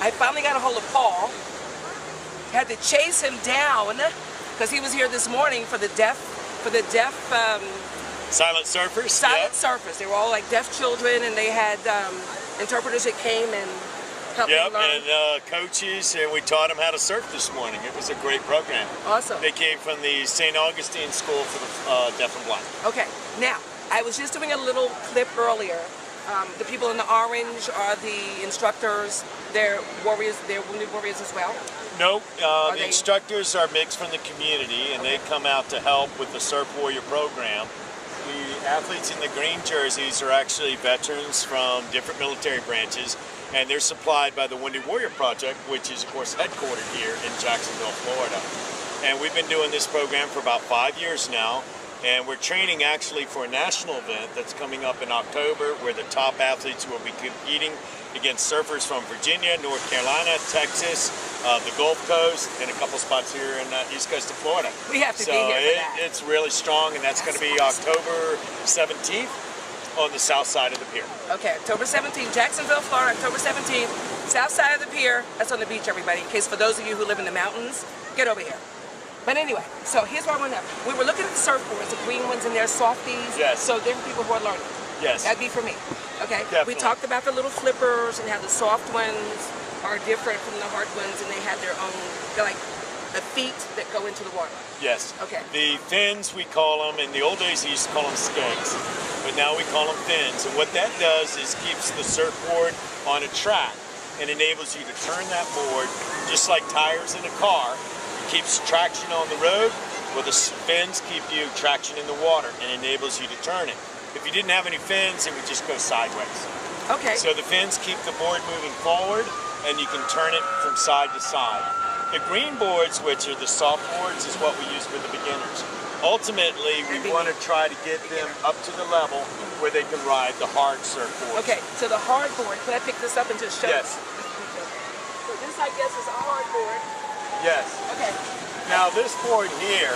I finally got a hold of Paul. Had to chase him down because he was here this morning for the deaf Silent surfers. Silent surfers. They were all like deaf children, and they had interpreters that came and helped them learn. And coaches, and we taught them how to surf this morning. It was a great program. Awesome. They came from the St. Augustine School for the Deaf and Blind. Okay, now, I was just doing a little clip earlier. The people in the orange are the instructors. They're warriors, they're wounded warriors as well? Nope, the instructors are mixed from the community, and they come out to help with the Surf Warrior program. The athletes in the green jerseys are actually veterans from different military branches, and they're supplied by the Wounded Warrior Project, which is, of course, headquartered here in Jacksonville, Florida. And we've been doing this program for about 5 years now, and we're training actually for a national event that's coming up in October, where the top athletes will be competing against surfers from Virginia, North Carolina, Texas, the Gulf Coast, and a couple spots here in the East Coast of Florida. We have to be here for that. It's really strong, and that's going to be October 17th on the south side of the pier. Okay, October 17th, Jacksonville, Florida, October 17th, south side of the pier. That's on the beach, everybody, in case for those of you who live in the mountains, get over here. But anyway, so here's what I want to know. We were looking at the surfboards, the green ones, and they're softies. Yes. So different people who are learning. Yes. That'd be for me. Okay. Definitely. We talked about the little flippers and how the soft ones are different from the hard ones, and they have their own, they're like the feet that go into the water. Yes. Okay. The fins, we call them, in the old days, we used to call them skanks, but now we call them fins. And what that does is keeps the surfboard on a track and enables you to turn that board just like tires in a car. It keeps traction on the road, well, the fins keep you traction in the water and enables you to turn it. If you didn't have any fins, it would just go sideways. Okay. So the fins keep the board moving forward, and you can turn it from side to side. The green boards, which are the soft boards, is what we use for the beginners. Ultimately, we want to try to get them up to the level where they can ride the hard surfboards. Okay, so the hard board, could I pick this up and just show Yes. So this, I guess, is a hard board. Yes. Okay. Now this board here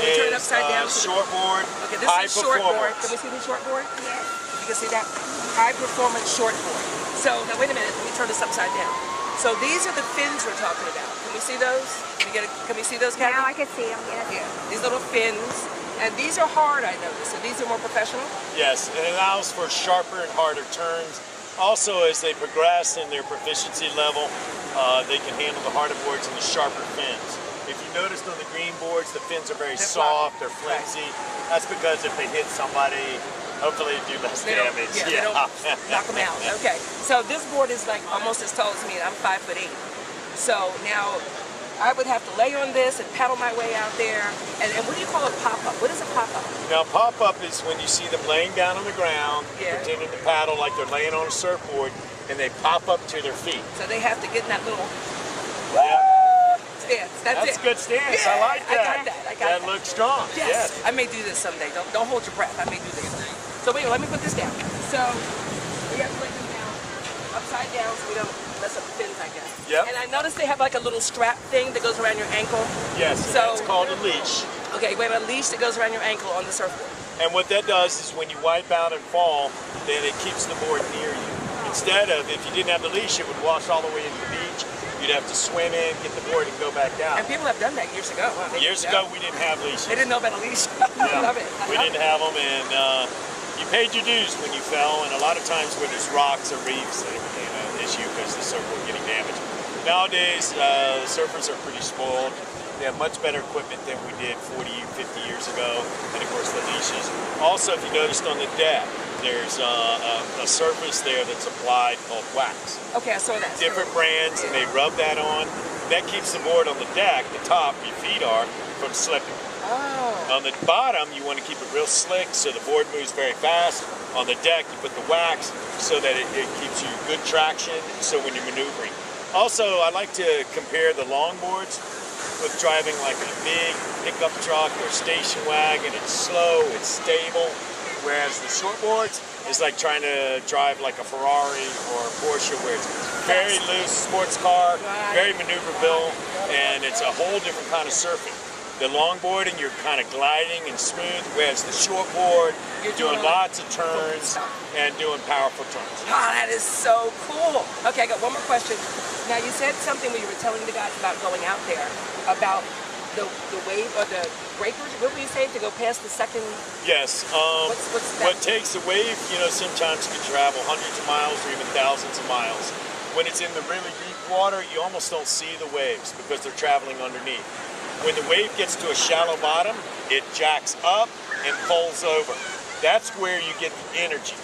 Turn it is upside down. short board, Okay, this high is short board. performance. Can we see the short board? Yes. You can see that? High performance short board. So, now wait a minute, let me turn this upside down. So these are the fins we're talking about. Can we see those? Can we see those, Kathy? Now I can see them, yes. Yeah, these little fins. And these are hard, I noticed. So these are more professional? Yes, it allows for sharper and harder turns. Also, as they progress in their proficiency level, they can handle the harder boards and the sharper fins. If you noticed on the green boards, the fins are very soft, they're flimsy. Right. That's because if they hit somebody, hopefully they do less damage. They don't knock them out. Okay, so this board is like almost as tall as me, and I'm 5'8". So now I would have to lay on this and paddle my way out there. And what do you call a pop-up? What is a pop-up? Now, pop-up is when you see them laying down on the ground, pretending to paddle like they're laying on a surfboard, and they pop up to their feet. So they have to get in that little stance. That's a good stance. Yeah, I like that. I got that. That looks strong. Yes. I may do this someday. Don't hold your breath. I may do this. So wait, let me put this down. So we have to lay them down upside down so we don't mess up the fins, I guess. Yep. And I noticed they have like a little strap thing that goes around your ankle. Yes, So it's called a leash. Okay, we have a leash that goes around your ankle on the surfboard. And what that does is when you wipe out and fall, then it keeps the board near you. Instead of, if you didn't have the leash, it would wash all the way into the beach. You'd have to swim in, get the board, and go back down. And people have done that years ago. Huh? Years ago, we didn't have leashes. They didn't know about a leash. I love it. We didn't have them, and you paid your dues when you fell, and a lot of times where there's rocks or reefs, it became an issue because the surfboard getting damaged. Nowadays, the surfers are pretty spoiled. They have much better equipment than we did 40, 50 years ago, and of course the leashes. Also, if you noticed on the deck, there's a surface there that's applied called wax. Okay, I saw that. Different brands, and they rub that on. That keeps the board on the deck, the top, your feet are, from slipping. Oh. On the bottom, you want to keep it real slick so the board moves very fast. On the deck, you put the wax so that it keeps you good traction so when you're maneuvering. Also, I like to compare the longboards with driving like a big pickup truck or station wagon. It's slow, it's stable. Whereas the shortboards is like trying to drive like a Ferrari or a Porsche where it's very loose sports car, very maneuverable, and it's a whole different kind of surfing. The longboarding, you're kind of gliding and smooth, whereas the shortboard, you're doing lots of turns and doing powerful turns. Oh, that is so cool. Okay, I got one more question. Now you said something when you were telling the guys about going out there, about the wave or the breakers. What were you saying, to go past the second? Yes. What's that? What takes a wave, sometimes can travel hundreds of miles or even thousands of miles. When it's in the really deep water, you almost don't see the waves because they're traveling underneath. When the wave gets to a shallow bottom, it jacks up and folds over. That's where you get the energy.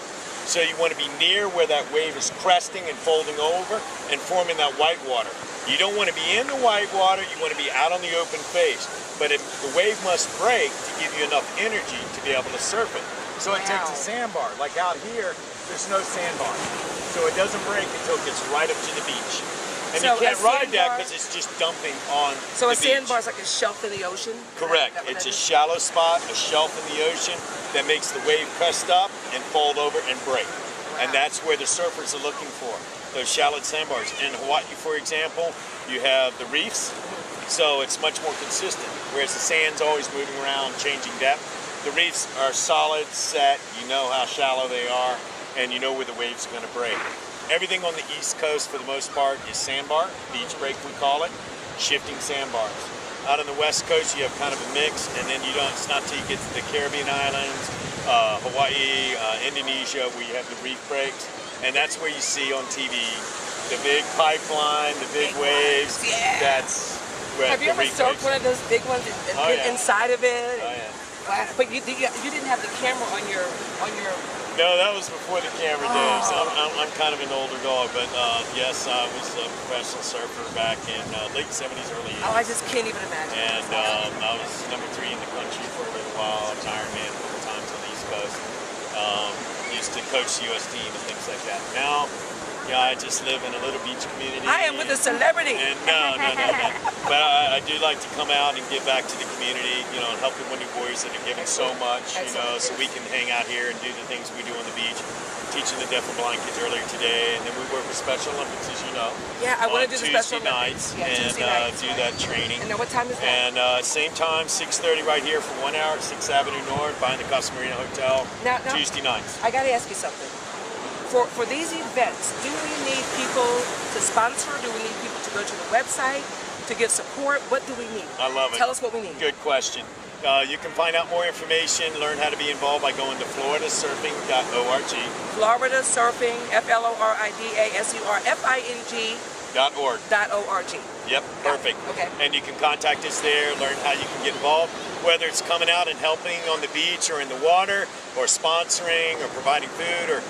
So you want to be near where that wave is cresting and folding over and forming that white water. You don't want to be in the white water, you want to be out on the open face. But the wave must break to give you enough energy to be able to surf it. So it takes a sandbar. Like out here, there's no sandbar. So it doesn't break until it gets right up to the beach. And you can't ride that because it's just dumping on the beach. So a sandbar is like a shelf in the ocean? Correct. It's a shallow spot, a shelf in the ocean that makes the wave crest up and fold over and break. Wow. And that's where the surfers are looking for, those shallow sandbars. In Hawaii, for example, you have the reefs, so it's much more consistent, whereas the sand's always moving around, changing depth. The reefs are solid, set, you know how shallow they are, and you know where the waves are going to break. Everything on the East Coast, for the most part, is sandbar, beach break we call it, shifting sandbars. Out on the West Coast, you have kind of a mix, and then it's not till you get to the Caribbean islands, Hawaii, Indonesia, where you have the reef breaks, and that's where you see on TV the big pipeline, the big waves. Yeah. That's where have you ever surfed one of those big ones and get inside of it? Oh yeah. Wow. But you didn't have the camera on your. No, that was before the camera days. I'm kind of an older dog, but yes, I was a professional surfer back in late 70s, early 80s. Oh, I just can't even imagine. And I was number 3 in the country for a little while. I was Ironman a couple times on the East Coast. Used to coach the U.S. team and things like that. Now, I just live in a little beach community. I am with a celebrity. And no. But I do like to come out and give back to the community, and help the Wounded Warriors that are giving so much, so we can hang out here and do the things we do on the beach. Teaching the deaf and blind kids earlier today, and then we work with Special Olympics, as you know. Yeah, I want to do the Special Tuesday nights, Tuesday nights, do that training. And now what time is that? And same time, 6:30 right here for 1 hour at 6th Avenue North, behind the Casa Marina Hotel, now, Tuesday nights. I got to ask you something. For these events, do we need people to sponsor? Do we need people to go to the website to give support? What do we need? I love it. Tell us what we need. Good question. You can find out more information, learn how to be involved by going to floridasurfing.org. Florida Surfing, FLORIDASURFING.org. Yep, perfect. Okay. And you can contact us there, learn how you can get involved, whether it's coming out and helping on the beach or in the water, or sponsoring, or providing food, or,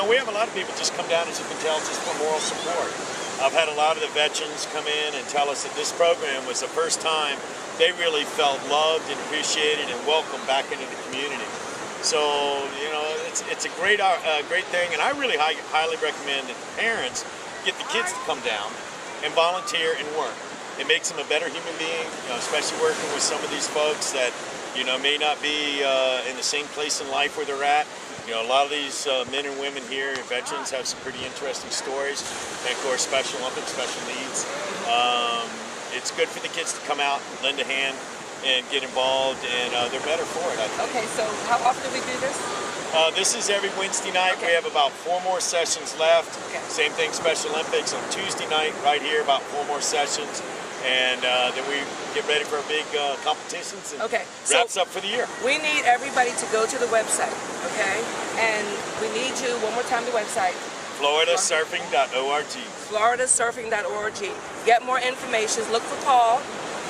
we have a lot of people just come down, as you can tell, just for moral support. I've had a lot of the veterans come in and tell us that this program was the first time they really felt loved and appreciated and welcomed back into the community. So, it's a great thing, and I really highly recommend that the parents get the kids to come down and volunteer and work. It makes them a better human being, especially working with some of these folks that, may not be in the same place in life where they're at. A lot of these men and women here, veterans, have some pretty interesting stories. And of course, Special Olympics, special needs. It's good for the kids to come out, lend a hand, and get involved, and they're better for it, I think. Okay, so how often do we do this? This is every Wednesday night. Okay. We have about 4 more sessions left. Okay. Same thing, Special Olympics on Tuesday night, right here, about 4 more sessions. And then we get ready for our big competitions and wraps up for the year. We need everybody to go to the website, okay? And we need you, one more time, the website. floridasurfing.org. floridasurfing.org. Get more information, look for Paul,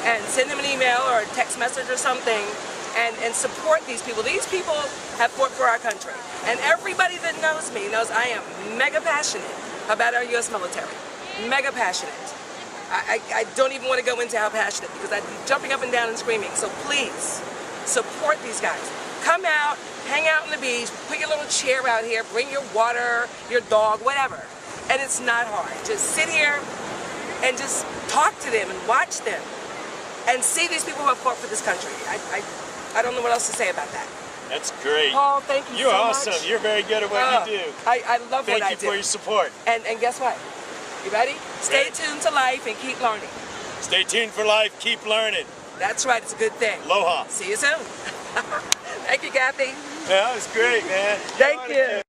and send them an email or a text message or something, and support these people. These people have fought for our country. And everybody that knows me knows I am mega passionate about our U.S. military. Mega passionate. I don't even want to go into how passionate, because I'd be jumping up and down and screaming. So please, support these guys. Come out, hang out on the beach, put your little chair out here, bring your water, your dog, whatever. And it's not hard. Just sit here and just talk to them and watch them and see these people who have fought for this country. I don't know what else to say about that. That's great. Paul, thank you You're so awesome. much. You're very good at what you do. I love what I do. Thank you for your support. And guess what? You ready? Stay tuned to life and keep learning. Stay tuned for life. Keep learning. That's right. It's a good thing. Aloha. See you soon. Thank you, Kathy. Yeah, that was great, man. Thank you.